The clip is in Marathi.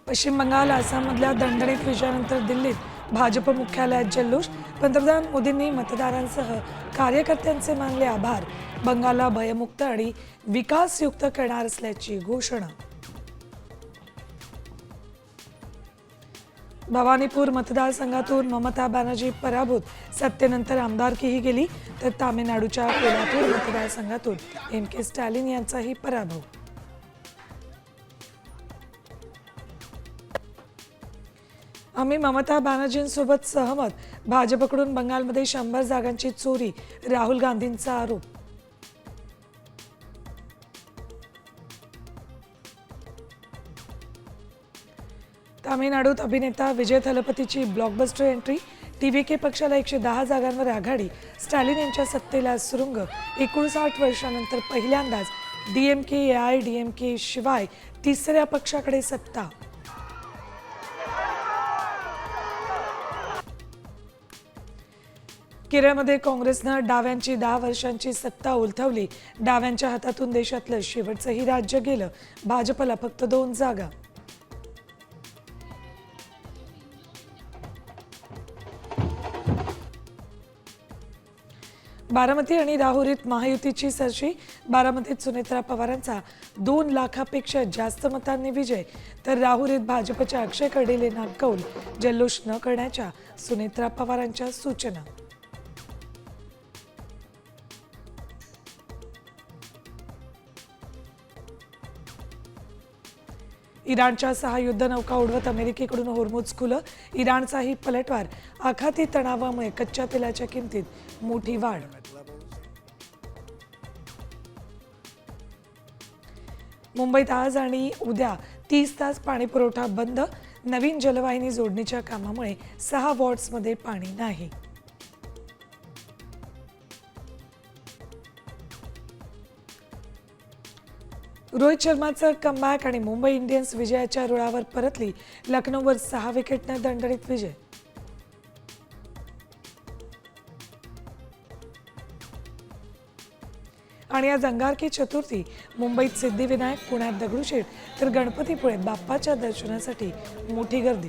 पश्चिम बंगाल आसाममधल्या दणदणीत विजयानंतर दिल्लीत भाजप मुख्यालयात जल्लोष। पंतप्रधान मोदींनी मतदारांसह कार्यकर्त्यांचे मानले आभार। बंगालला भयमुक्त आणि विकासयुक्त करणार असल्याची घोषणा। भवानीपूर मतदारसंघातून ममता बॅनर्जी पराभूत। सत्तेनंतर आमदारकीही गेली तर तामिळनाडूच्या कोल्हापूर मतदारसंघातून एम.के. स्टॅलिन यांचाही पराभव। आम्ही ममता बॅनर्जींसोबत सहमत। भाजपकडून बंगालमध्ये 100 जागांची चोरी, राहुल गांधींचा आरोप। तामिळनाडूत अभिनेता विजय थलपतीची ब्लॉकबस्टर एंट्री। टीव्हीके पक्षाला 110 जागांवर आघाडी। स्टॅलिन यांच्या सत्तेला सुरुंग। 59 वर्षांनंतर पहिल्यांदाच डीएमके एआयडीएमके शिवाय तिसऱ्या पक्षाकडे सत्ता। केरळमध्ये काँग्रेसनं डाव्यांची 10 वर्षांची सत्ता उलथवली। डाव्यांच्या हातातून देशातलं शेवटचंही राज्य गेलं। भाजपला फक्त 2 जागा। बारामती आणि राहुरीत महायुतीची सरशी। बारामतीत सुनेत्रा पवारांचा 2 लाखापेक्षा जास्त मतांनी विजय, तर राहुरीत भाजपच्या अक्षय कर्डिलेंना कौल। जल्लोष न करण्याच्या सुनेत्रा पवारांच्या सूचना। इराणच्या 6 युद्धनौका उडवत अमेरिकेकडून होर्मुझ खुलं। इराणचाही पलटवार। आखाती तणावामुळे कच्च्या तेलाच्या किमतीत मोठी वाढ। मुंबईत आज आणि उद्या 30 तास पाणी पुरवठा बंद। नवीन जलवाहिनी जोडणीच्या कामामुळे 6 वॉर्ड्समध्ये पाणी नाही। रोहित शर्माचा कमबॅक आणि मुंबई इंडियन्स विजयाच्या रुळावर परतली। लखनौवर 6 विकेटनं दणदणीत विजय। आणि आज अंगारकी चतुर्थी। मुंबईत सिद्धिविनायक, पुण्यात दगडूशेठ तर गणपतीपुळे बाप्पाच्या दर्शनासाठी मोठी गर्दी।